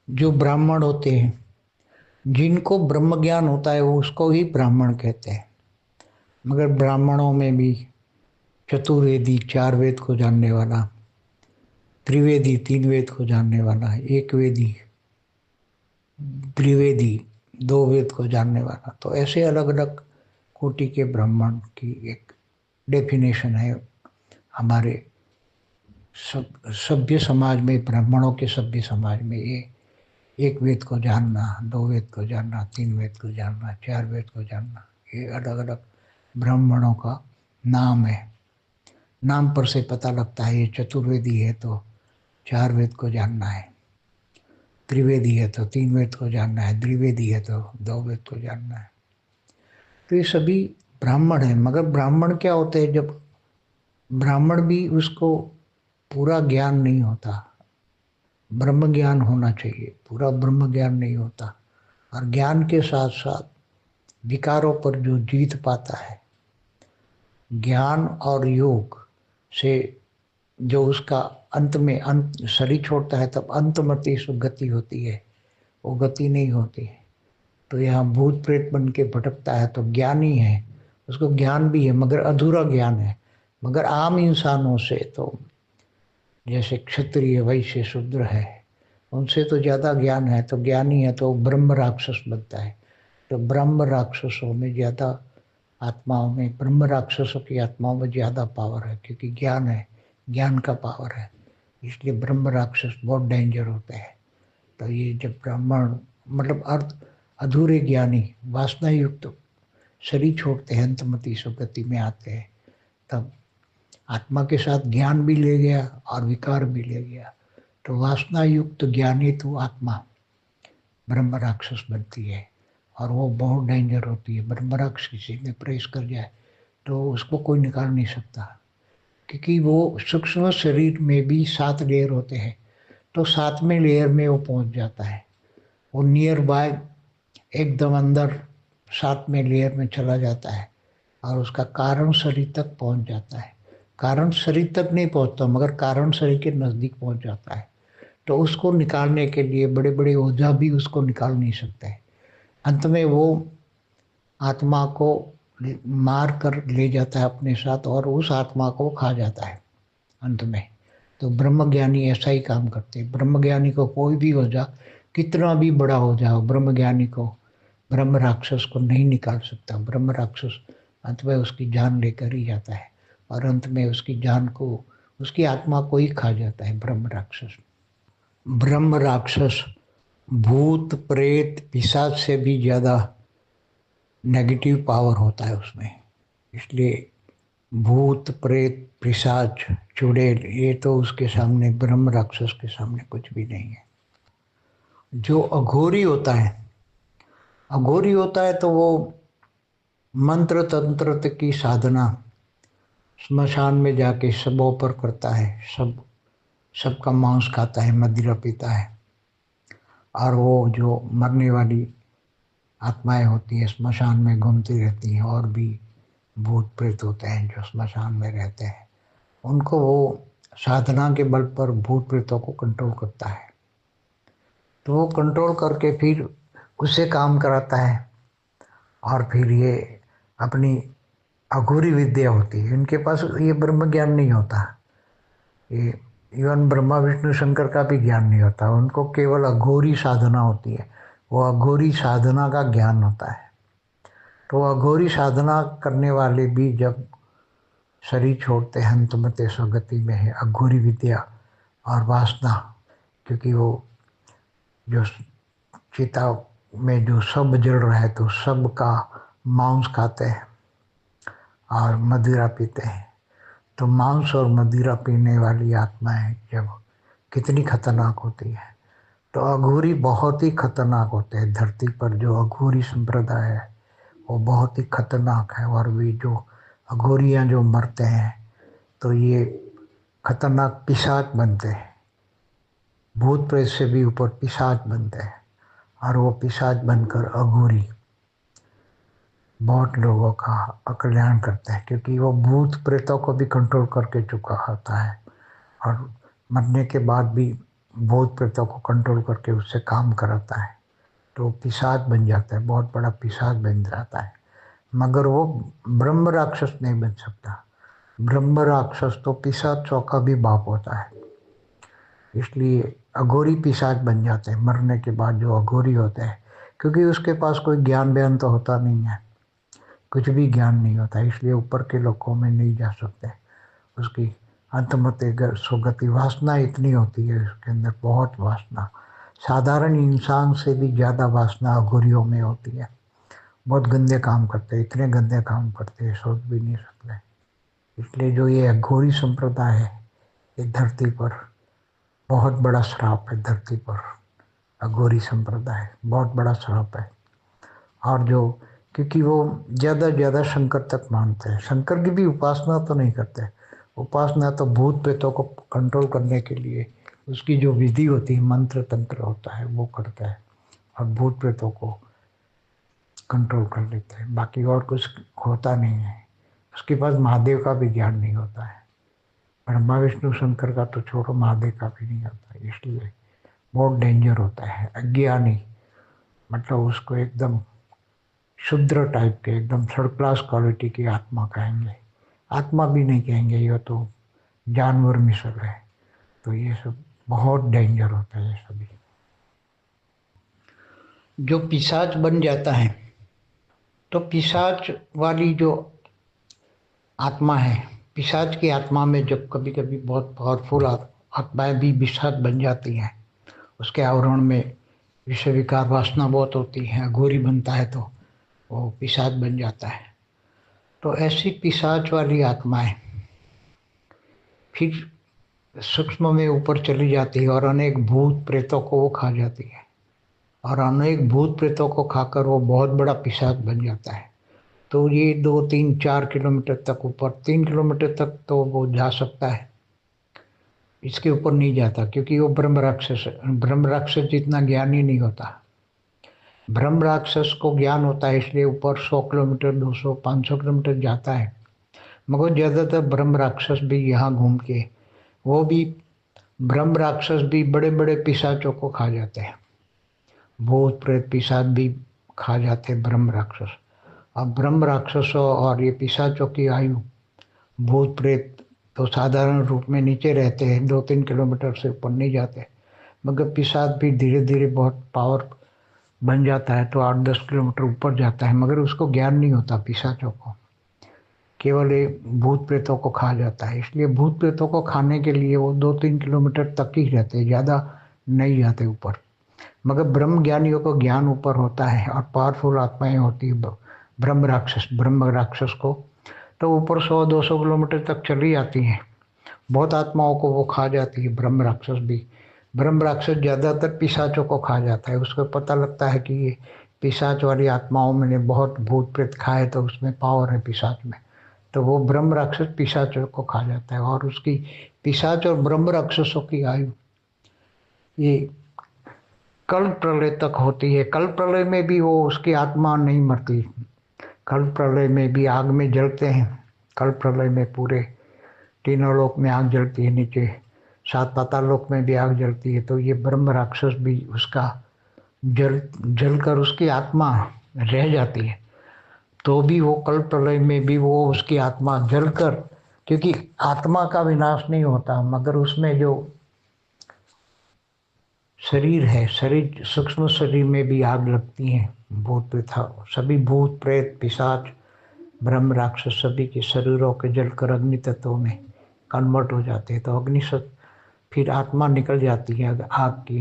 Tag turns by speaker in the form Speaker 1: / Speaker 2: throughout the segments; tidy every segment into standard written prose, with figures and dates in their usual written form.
Speaker 1: जो ब्राह्मण होते हैं, जिनको ब्रह्म ज्ञान होता है वो उसको ही ब्राह्मण कहते हैं। मगर ब्राह्मणों में भी चतुर्वेदी चार वेद को जानने वाला, त्रिवेदी तीन वेद को जानने वाला, एक वेदी त्रिवेदी दो वेद को जानने वाला, तो ऐसे अलग अलग कोटि के ब्राह्मण की एक डेफिनेशन है हमारे सभ्य समाज में। ब्राह्मणों के सभ्य समाज में ये एक वेद को जानना, दो वेद को जानना, तीन वेद को जानना, चार वेद को जानना, ये अलग अलग ब्राह्मणों का नाम है। नाम पर से पता लगता है ये चतुर्वेदी है तो चार वेद को जानना है, त्रिवेदी है तो तीन वेद को जानना है, द्विवेदी है तो दो वेद को जानना है। तो ये सभी ब्राह्मण हैं। मगर ब्राह्मण क्या होते हैं, जब ब्राह्मण भी उसको पूरा ज्ञान नहीं होता, ब्रह्म ज्ञान होना चाहिए, पूरा ब्रह्म ज्ञान नहीं होता। और ज्ञान के साथ साथ विकारों पर जो जीत पाता है, ज्ञान और योग से जो उसका अंत में अंत शरीर छोड़ता है तब अंतमति सुगति होती है, वो गति नहीं होती है। तो यहाँ भूत प्रेत बन के भटकता है तो ज्ञानी है, उसको ज्ञान भी है मगर अधूरा ज्ञान है। मगर आम इंसानों से तो जैसे क्षत्रिय वैश्य शूद्र है, उनसे तो ज़्यादा ज्ञान है, तो ज्ञानी है तो ब्रह्म राक्षस बनता है। तो ब्रह्म राक्षसों में ज़्यादा आत्माओं में, ब्रह्म राक्षसों की आत्माओं में ज़्यादा पावर है, क्योंकि ज्ञान है, ज्ञान का पावर है। इसलिए ब्रह्म राक्षस बहुत डेंजर होते हैं। तो ये जब ब्राह्मण मतलब अर्थ अधूरे ज्ञानी वासना युक्त शरीर छोड़ते हैं, अंतमति सुगति में आते हैं, तब आत्मा के साथ ज्ञान भी ले गया और विकार भी ले गया। तो वासना युक्त ज्ञानी तो आत्मा ब्रह्म राक्षस बनती है, और वो बहुत डेंजर होती है। ब्रह्म राक्षस किसी में प्रवेश कर जाए तो उसको कोई निकाल नहीं सकता, क्योंकि वो सूक्ष्म शरीर में भी 7 लेयर होते हैं, तो 7वें लेयर में वो पहुंच जाता है। वो नियर बाय एकदम अंदर 7वें लेयर में चला जाता है और उसका कारण शरीर तक पहुंच जाता है। कारण शरीर तक नहीं पहुंचता मगर कारण शरीर के नज़दीक पहुंच जाता है। तो उसको निकालने के लिए बड़े बड़े ओझा भी उसको निकाल नहीं सकते। अंत में वो आत्मा को मार कर ले जाता है अपने साथ और उस आत्मा को खा जाता है अंत में। तो ब्रह्मज्ञानी ऐसा ही काम करते हैं। ब्रह्मज्ञानी को कोई भी हो जा, कितना भी बड़ा हो जाओ, ब्रह्मज्ञानी को ब्रह्म राक्षस को नहीं निकाल सकता। ब्रह्म राक्षस अंत में उसकी जान लेकर ही जाता है और अंत में उसकी जान को, उसकी आत्मा को ही खा जाता है ब्रह्म राक्षस। ब्रह्म राक्षस भूत प्रेत पिशाच से भी ज़्यादा नेगेटिव पावर होता है उसमें। इसलिए भूत प्रेत पिशाच चुड़ैल ये तो उसके सामने, ब्रह्म राक्षस के सामने कुछ भी नहीं है। जो अघोरी होता है, अघोरी होता है तो वो मंत्र तंत्र की साधना स्मशान में जाके सबों पर करता है, सबका मांस खाता है, मदिरा पीता है। और वो जो मरने वाली आत्माएं होती हैं स्मशान में घूमती रहती हैं, और भी भूत प्रेत होते हैं जो स्मशान में रहते हैं, उनको वो साधना के बल पर भूत प्रेतों को कंट्रोल करता है। तो वो कंट्रोल करके फिर उससे काम कराता है। और फिर ये अपनी अघोरी विद्या होती है, इनके पास ये ब्रह्म ज्ञान नहीं होता। ये इवन ब्रह्मा विष्णु शंकर का भी ज्ञान नहीं होता, उनको केवल अघोरी साधना होती है। वो अघोरी साधना का ज्ञान होता है। तो अघोरी साधना करने वाले भी जब शरीर छोड़ते हैं अंतमते स्वगति में है अघोरी विद्या और वासना, क्योंकि वो जो चिता में जो सब जल रहा है तो सब का मांस खाते हैं और मदिरा पीते हैं। तो मांस और मदिरा पीने वाली आत्माएं जब कितनी खतरनाक होती है। तो अघोरी बहुत ही खतरनाक होते हैं। धरती पर जो अघोरी संप्रदाय है वो बहुत ही खतरनाक है। और वे जो अघोरियाँ जो मरते हैं तो ये खतरनाक पिशाच बनते हैं, भूत प्रेत से भी ऊपर पिशाच बनते हैं। और वो पिशाच बनकर अघोरी बहुत लोगों का अकल्याण करते हैं, क्योंकि वो भूत प्रेतों को भी कंट्रोल करके चुका होता है और मरने के बाद भी भूत प्रेतों को कंट्रोल करके उससे काम कराता है, तो पिशाच बन जाता है, बहुत बड़ा पिशाच बन जाता है। मगर वो ब्रह्म राक्षस नहीं बन सकता। ब्रह्म राक्षस तो पिशाचों का भी बाप होता है, इसलिए अघोरी पिशाच बन जाते हैं मरने के बाद जो अघोरी होते हैं, क्योंकि उसके पास कोई ज्ञान बयान तो होता नहीं है, कुछ भी ज्ञान नहीं होता, इसलिए ऊपर के लोकों में नहीं जा सकते। उसकी अंतमते सुगति वासना इतनी होती है उसके अंदर, बहुत वासना, साधारण इंसान से भी ज़्यादा वासना अघोरियों में होती है। बहुत गंदे काम करते हैं, इतने गंदे काम करते हैं सोच भी नहीं सकते। इसलिए जो ये अघोरी संप्रदाय है, ये धरती पर बहुत बड़ा श्राप है। धरती पर अघोरी संप्रदाय बहुत बड़ा श्राप है। और जो, क्योंकि वो ज़्यादा ज़्यादा शंकर तक मानते हैं, शंकर की भी उपासना तो नहीं करते। उपासना तो भूत प्रेतों को कंट्रोल करने के लिए उसकी जो विधि होती है, मंत्र तंत्र होता है, वो करता है और भूत प्रेतों को कंट्रोल कर लेते हैं। बाकी और कुछ होता नहीं है। उसके पास महादेव का भी ज्ञान नहीं होता है। ब्रह्मा विष्णु शंकर का तो छोड़ो, महादेव का भी नहीं होता है। इसलिए बहुत डेंजर होता है। अज्ञानी मतलब उसको एकदम शुद्र टाइप के, एकदम थर्ड क्लास क्वालिटी की आत्मा कहेंगे। आत्मा भी नहीं कहेंगे, ये तो जानवर मिसल है। तो ये सब बहुत डेंजर होता है। ये सभी जो पिशाच बन जाता है, तो पिशाच वाली जो आत्मा है, पिशाच की आत्मा में जब कभी कभी बहुत पावरफुल आत्माएं भी पिशाच बन जाती हैं, उसके आवरण में विषय विकार वासना बहुत होती है, अघोरी बनता है तो वो पिशाच बन जाता है। तो ऐसी पिशाच वाली आत्माएं फिर सूक्ष्म में ऊपर चली जाती है और अनेक भूत प्रेतों को वो खा जाती है, और अनेक भूत प्रेतों को खाकर वो बहुत बड़ा पिशाच बन जाता है। तो ये 2 3 4 किलोमीटर तक, ऊपर 3 किलोमीटर तक तो वो जा सकता है, इसके ऊपर नहीं जाता, क्योंकि वो ब्रह्म राक्षस है। ब्रह्म राक्षस जितना ज्ञानी नहीं होता। ब्रह्म राक्षस को ज्ञान होता है, इसलिए ऊपर 100 किलोमीटर, 200 500 किलोमीटर जाता है। मगर ज़्यादातर ब्रह्म राक्षस भी यहाँ घूम के, वो भी ब्रह्म राक्षस भी बड़े बड़े पिशाचों को खा जाते हैं। भूत प्रेत पिशाच भी खा जाते हैं ब्रह्म राक्षस। अब ब्रह्म राक्षसों और ये पिशाचों की आयु, भूत प्रेत तो साधारण रूप में नीचे रहते हैं, 2 3 किलोमीटर से ऊपर नहीं जाते। मगर पिशाच भी धीरे धीरे बहुत पावर बन जाता है, तो 8 10 किलोमीटर ऊपर जाता है। मगर उसको ज्ञान नहीं होता पिशाचों को, केवल ये भूत प्रेतों को खा जाता है। इसलिए भूत प्रेतों को खाने के लिए वो 2 3 किलोमीटर तक ही रहते हैं, ज़्यादा नहीं जाते ऊपर। मगर ब्रह्म ज्ञानियों को ज्ञान ऊपर होता है और पावरफुल आत्माएं होती है ब्रह्म राक्षस को, तो ऊपर 100 200 किलोमीटर तक चली जाती हैं। बहुत आत्माओं को वो खा जाती है ब्रह्म राक्षस भी। ब्रह्म राक्षस ज़्यादातर पिशाचों को खा जाता है। उसको पता लगता है कि ये पिशाच वाली आत्माओं में बहुत भूत प्रेत खाए, तो उसमें पावर है पिशाच में, तो वो ब्रह्म राक्षस पिशाचों को खा जाता है। और उसकी पिशाच और ब्रह्म राक्षसों की आयु ये कल प्रलय तक होती है। कल प्रलय में भी वो, उसकी आत्मा नहीं मरती। कल प्रलय में भी आग में जलते हैं। कल प्रलय में पूरे तीनों लोक में आग जलती है, नीचे 7 पाताल लोक में भी आग जलती है। तो ये ब्रह्म राक्षस भी उसका जलकर उसकी आत्मा रह जाती है। तो भी वो कल प्रलय में भी वो, उसकी आत्मा जलकर, क्योंकि आत्मा का विनाश नहीं होता, मगर उसमें जो शरीर है, शरीर सूक्ष्म शरीर में भी आग लगती है। भूत प्रेत, सभी भूत प्रेत पिशाच ब्रह्म राक्षस सभी के शरीरों के जलकर अग्नि तत्वों में कन्वर्ट हो जाते हैं। तो अग्नि से फिर आत्मा निकल जाती है आग की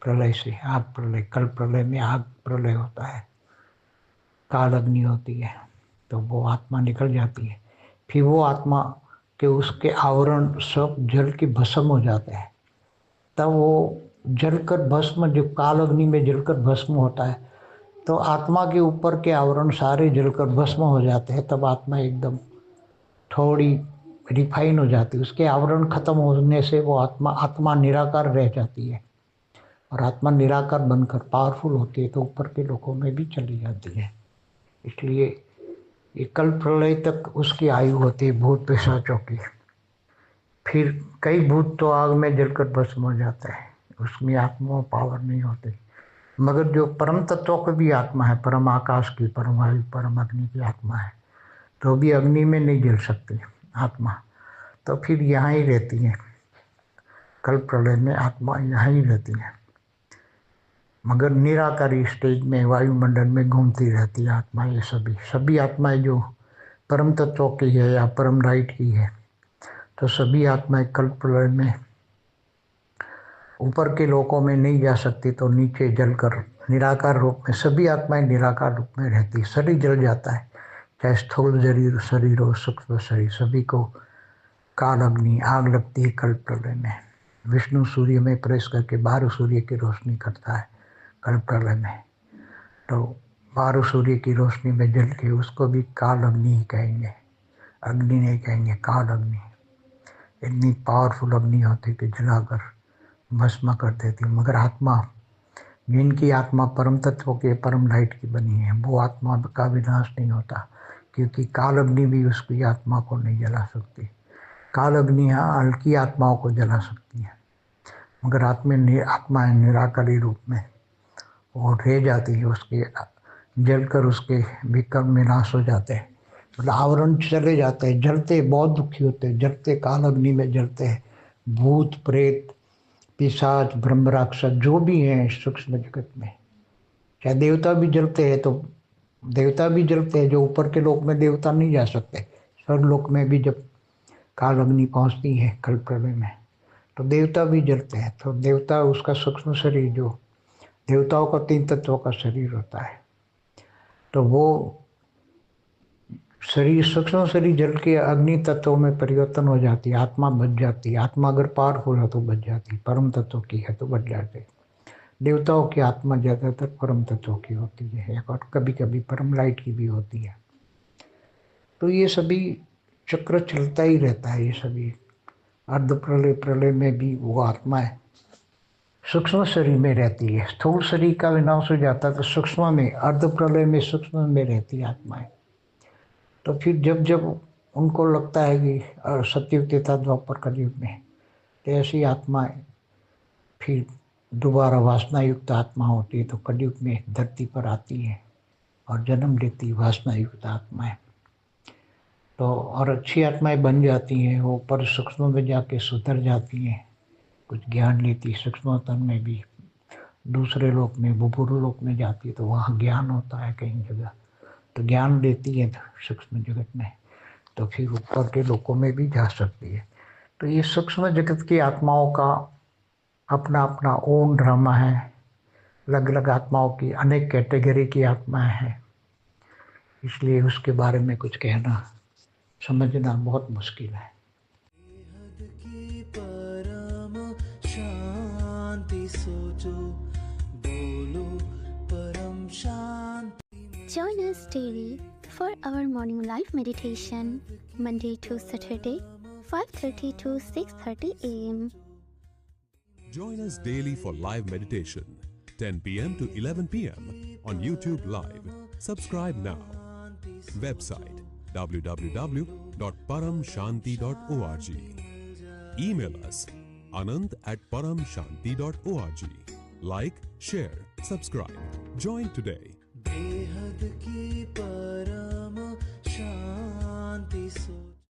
Speaker 1: प्रलय से। आग प्रलय, कल प्रलय में आग प्रलय होता है, काल अग्नि होती है, तो वो आत्मा निकल जाती है। फिर वो आत्मा के उसके आवरण सब जल के भस्म हो जाते हैं। तब वो जलकर भस्म, जो काल अग्नि में जलकर भस्म होता है, तो आत्मा के ऊपर के आवरण सारे जलकर भस्म हो जाते हैं। तब आत्मा एकदम थोड़ी रिफाइन हो जाती है। उसके आवरण खत्म होने से वो आत्मा आत्मा निराकार रह जाती है, और आत्मा निराकार बनकर पावरफुल होती है, तो ऊपर के लोकों में भी चली जाती है। इसलिए ये कल प्रलय तक उसकी आयु होती है भूत पिशाचों की। फिर कई भूत तो आग में जलकर भस्म हो जाते हैं। उसमें आत्मा पावर नहीं होती। मगर जो परम तत्व की भी आत्मा है, परम आकाश की, परम वायु, परम अग्नि की आत्मा है, तो भी अग्नि में नहीं जल सकती आत्मा, तो फिर यहाँ ही रहती है। कल प्रलय में आत्मा यहाँ ही रहती है, मगर निराकारी स्टेज में वायुमंडल में घूमती रहती है आत्मा। ये सभी आत्माएं जो परम तत्व की है या परम राइट की है, तो सभी आत्माएं कल प्रलय में ऊपर के लोकों में नहीं जा सकती, तो नीचे जलकर निराकार रूप में सभी आत्माएं निराकार रूप में रहती। शरीर जल जाता है, चाहे स्थूल शरीर हो, सूक्ष्म शरीर, सभी को काल अग्नि आग लगती है कल प्रलय में। विष्णु सूर्य में प्रवेश करके बारह सूर्य की रोशनी करता है कल प्रलय में, तो बारह सूर्य की रोशनी में जल के उसको भी काल अग्नि ही कहेंगे, अग्नि नहीं कहेंगे, काल अग्नि। इतनी पावरफुल अग्नि होती कि जलाकर भस्म कर देती। मगर आत्मा, जिनकी आत्मा परम तत्व के परम लाइट की बनी है, वो आत्मा का विनाश नहीं होता, क्योंकि काल अग्नि भी उसकी आत्मा को नहीं जला सकती। काल अग्नि हल्की आत्माओं को जला सकती है, मगर आत्माएं निराकारी रूप में वो रह जाती है, उसके जलकर उसके विकर्म में नाश हो जाते हैं, मतलब आवरण चले जाते हैं। जलते बहुत दुखी होते हैं, जलते काल अग्नि में जलते हैं। भूत प्रेत पिशाच ब्रह्म राक्षस जो भी हैं सूक्ष्म जगत में, चाहे देवता भी जलते हैं, तो देवता भी जलते हैं, जो ऊपर के लोक में देवता नहीं जा सकते। स्वर्ग लोक में भी जब काल अग्नि पहुँचती है कल प्रलय में, तो देवता भी जलते हैं। तो देवता उसका सूक्ष्म शरीर, जो देवताओं का तीन तत्वों का शरीर होता है, तो वो शरीर सूक्ष्म शरीर जल के अग्नि तत्वों में परिवर्तन हो जाती है, आत्मा बच जाती है। आत्मा अगर पावरफुल है तो बच जाती है, परम तत्व की है तो बच जाती है। देवताओं की आत्मा ज़्यादातर परम तत्व की होती है, और कभी कभी परम लाइट की भी होती है। तो ये सभी चक्र चलता ही रहता है। ये सभी अर्ध प्रलय प्रलय में भी वो आत्माएं सूक्ष्म शरीर में रहती है। स्थूल शरीर का विनाश हो जाता है तो सूक्ष्म में, अर्ध प्रलय में सूक्ष्म में रहती है आत्माएं। तो फिर जब जब उनको लगता है कि सतयुग तथा द्वापर कलयुग में, तो ऐसी आत्माएं फिर दोबारा वासना युक्त आत्मा होती है, तो कलयुग में धरती पर आती है और जन्म लेती वासना युक्त आत्माएं। तो और अच्छी आत्माएं बन जाती हैं, वो पर सूक्ष्म में जाके सुधर जाती हैं, कुछ ज्ञान लेती, सूक्ष्मतम में भी दूसरे लोक में, बुभुर लोक में जाती है, तो वहाँ ज्ञान होता है कई जगह, तो ज्ञान लेती है सूक्ष्म जगत में, तो फिर ऊपर के लोकों में भी जा सकती है। तो ये सूक्ष्म जगत की आत्माओं का अपना अपना ओन ड्रामा है। अलग अलग आत्माओं की अनेक कैटेगरी की आत्माएं हैं, इसलिए उसके बारे में कुछ कहना समझना बहुत मुश्किल है। की परम शांति सोचो, बोलो परम शांति।
Speaker 2: Join us daily for our morning live meditation, Monday to Saturday, 5:30 to 6:30 a.m.
Speaker 3: Join us daily for live meditation, 10 p.m. to 11 p.m. on YouTube Live. Subscribe now. Website www.paramshanti.org. Email us anant@paramshanti.org. Like, share, subscribe. Join today. बेहद की परम शांति सो